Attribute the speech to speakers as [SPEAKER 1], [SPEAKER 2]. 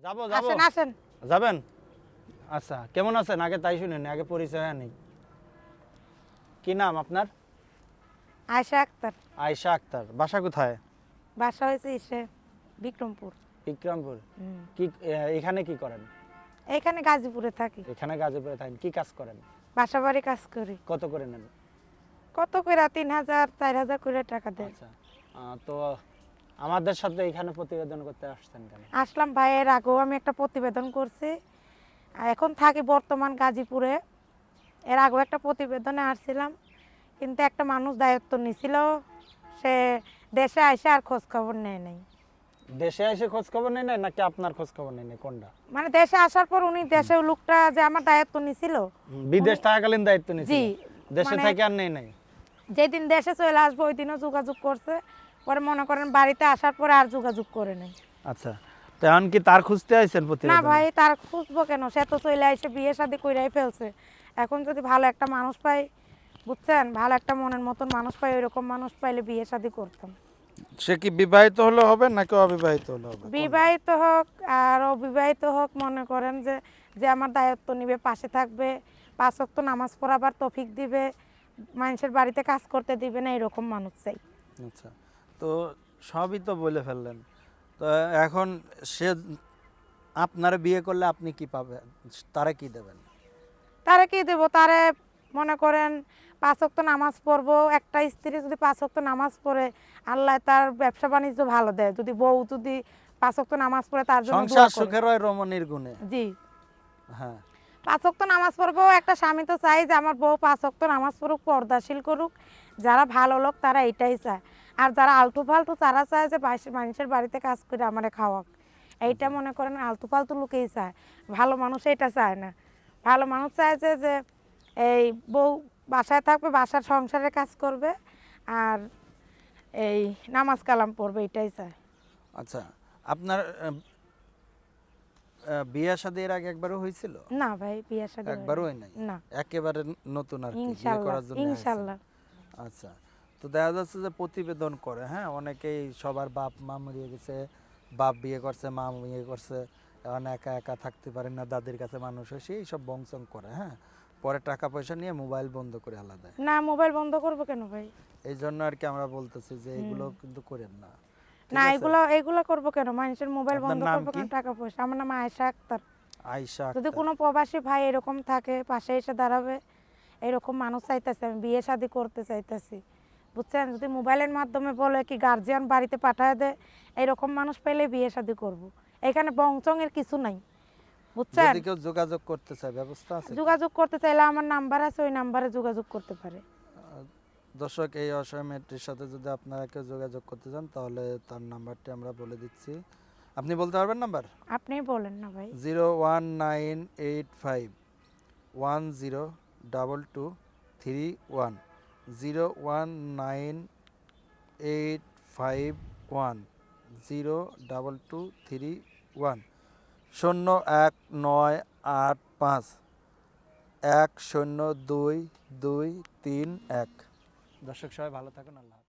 [SPEAKER 1] যাবো
[SPEAKER 2] আসেন আসেন।
[SPEAKER 1] যাবেন? আচ্ছা, কেমন আছেন আগে তাই শুনেন, আগে পরিচয় নেই। কি নাম আপনার?
[SPEAKER 2] আয়েশা আক্তার।
[SPEAKER 1] আয়েশা আক্তার। বাসা কোথায়?
[SPEAKER 2] বাসা হয়েছে বিক্রমপুর।
[SPEAKER 1] বিক্রমপুর।
[SPEAKER 2] হুম।
[SPEAKER 1] কি এখানে কি করেন?
[SPEAKER 2] এখানে গাজীপুরে থাকি।
[SPEAKER 1] এখানে গাজীপুরে থাকেন, কি কাজ করেন?
[SPEAKER 2] বাসা বাড়ি কাজ করি।
[SPEAKER 1] কত করে নেন?
[SPEAKER 2] কত করে ৩,০০০ ৪,০০০ করে টাকা দেয়।
[SPEAKER 1] আচ্ছা, তো আমাদের সাথে এখানে প্রতিবেদন করতে আসছেন কেন?
[SPEAKER 2] আসলাম ভাই, এর আগেও আমি একটা প্রতিবেদন করছি। আর এখন থাকি বর্তমান গাজীপুরে। এর আগেও একটা প্রতিবেদনে আসছিলাম, কিন্তু একটা মানুষ দায়িত্ব নিছিল, সে দেশে আইসে আর খোঁজ খবর নেয় নাই।
[SPEAKER 1] দেশে এসে খোঁজ খবর নেই নাই নাকি আপনার খোঁজ খবর নেই নাই, কোনটা?
[SPEAKER 2] মানে দেশে আসার পর উনি দেশের লোকটা যে আমার দায়িত্ব নিছিল,
[SPEAKER 1] বিদেশ থাকাকালীন দায়িত্ব নিয়েছিল?
[SPEAKER 2] জি,
[SPEAKER 1] দেশে
[SPEAKER 2] মানে
[SPEAKER 1] থেকে আর নেই নাই?
[SPEAKER 2] যেদিন দেশে চলে আসবো ওই দিনও যোগাযোগ করছে, পরে মনে করেন বাড়িতে আসার পরে আর যোগাযোগ করে নাই।
[SPEAKER 1] আচ্ছা, তো এখন কি তার খুঁজতে আইছেন
[SPEAKER 2] না
[SPEAKER 1] প্রতিবেদন?
[SPEAKER 2] ভাই, তার খুঁজবো কেন? সে তো চলে আইসে বিয়ে শাদী কইরাই ফেলছে। এখন যদি ভালো একটা মানুষ পাই, বুঝছেন, ভালো একটা মনের মতন মানুষ পাই, ওইরকম মানুষ পাইলে বিয়ে শাদী করতাম।
[SPEAKER 3] সে কি বিবাহিত হলে হবে নাকি অবিবাহিত হলে হবে?
[SPEAKER 2] বিবাহিত হোক আর অবিবাহিত হোক, মনে করেন যে যে আমার দায়িত্ব নিবে, পাশে থাকবে, 5 ওয়াক্ত নামাজ পড়াবার তৌফিক দিবে, মানুষের বাড়িতে কাজ করতে দিবে না, এরকম মানুষ চাই।
[SPEAKER 3] আচ্ছা, তো সবই তো বলে ফেললেন, তো এখন সে আপনার বিয়ে করলে আপনি কি পাবেন, তারা কি দেবেন?
[SPEAKER 2] তারে কি দেবো? তারে মনে করেন 5 ওয়াক্ত নামাজ পড়বো। একটা স্ত্রী যদি 5 ওয়াক্ত নামাজ পড়ে, আল্লাহ তার ব্যবসা বাণিজ্য ভালো দেয়। যদি বউ যদি 5 ওয়াক্ত নামাজ পড়ে, তার জন্য দোয়া
[SPEAKER 3] সংসার
[SPEAKER 2] করে।
[SPEAKER 3] সুখের হয় রমণীর গুণে।
[SPEAKER 2] জি,
[SPEAKER 3] হ্যাঁ,
[SPEAKER 2] 5 ওয়াক্ত নামাজ পড়বো। একটা স্বামী তো চাই যে আমার বউ 5 ওয়াক্ত নামাজ পড়ুক, পর্দাশীল করুক। যারা ভালো লোক তারা এটাই চায়। আর যারা আলতু ফালতু তারা চায় যে মানুষের বাড়িতে কাজ করে আমারে খাওয়াক। এইটা মনে করেন আলতু ফালতু লোকেই চায়, ভালো মানুষ এটা চায় না। ভালো মানুষ চায় যে এই বউ বাসায় থাকবে, বাসার সংসারে কাজ করবে, আর এই নামাজ কালাম পড়বে, এটাই চায়।
[SPEAKER 3] আচ্ছা, আপনার বিয়ে শাদী এর আগে একবারও হয়েছিল?
[SPEAKER 2] না ভাই, বিয়ে শাদী
[SPEAKER 3] একবারও হয় নাই?
[SPEAKER 2] না।
[SPEAKER 3] একেবারে নতুন আর কি, বিয়ে
[SPEAKER 2] ইনশাল্লাহ
[SPEAKER 3] করার জন্য আইছেন।
[SPEAKER 2] ইনশাল্লাহ।
[SPEAKER 3] আচ্ছা, তো দেখা যাচ্ছে যে প্রতিবেদন করে, হ্যাঁ, অনেকেই সবার বাপ মা মরিয়ে গেছে, বাপ বিয়ে করছে, মা বিয়ে করছে, এখন একা একা থাকতে পারে না, দাদির কাছে মানুষ হয়েছে, এইসব বংশং করে, হ্যাঁ, পরে টাকা পয়সা নিয়ে মোবাইল বন্ধ করে আলাদা।
[SPEAKER 2] না, মোবাইল বন্ধ করবো কেন ভাই?
[SPEAKER 3] এই জন্য আর কি আমরা বলতেছি যে এগুলো কিন্তু করেন না, ঠিক
[SPEAKER 2] না,
[SPEAKER 3] আছে?
[SPEAKER 2] এগুলো করবো কেন? মানুষের মোবাইল
[SPEAKER 3] আপনার
[SPEAKER 2] বন্ধ
[SPEAKER 3] নাম
[SPEAKER 2] করবো
[SPEAKER 3] কি?
[SPEAKER 2] কেন? টাকা পয়সা। আমার নাম আয়েশা আক্তার।
[SPEAKER 3] আয়েশা
[SPEAKER 2] যদি
[SPEAKER 3] আক্তার।
[SPEAKER 2] কোনো প্রবাসী ভাই এরকম থাকে, পাশে এসে দাঁড়াবে, এরকম মানুষ চাইতেছে, আমি বিয়ে শাদী করতে চাইতেছি, বুঝছেন? যদি মোবাইলের মাধ্যমে বলে কি গার্জিয়ান বাড়িতে পাঠায় দেয়, এরকম মানুষ পেলে বিয়ে শাদী করব। এখানে বংচঙের কিছু নাই, বুঝছেন?
[SPEAKER 3] যদি কেউ যোগাযোগ করতে চায়, ব্যবস্থা আছে?
[SPEAKER 2] যোগাযোগ করতে চাইলে আমার নাম্বার আছে, ওই নাম্বারে যোগাযোগ করতে পারে।
[SPEAKER 3] দর্শক, এই অসহায় মেয়েটির সাথে যদি আপনারা কেউ যোগাযোগ করতে চান তাহলে তার নাম্বারটি আমরা বলে দিচ্ছি। আপনি বলতে পারবেন নাম্বার?
[SPEAKER 2] আপনিই বলেন না ভাই।
[SPEAKER 3] 01985102231, 01985102231, 01985102231। দর্শক সবাই ভালো থাকুন, আল্লাহ হাফেজ।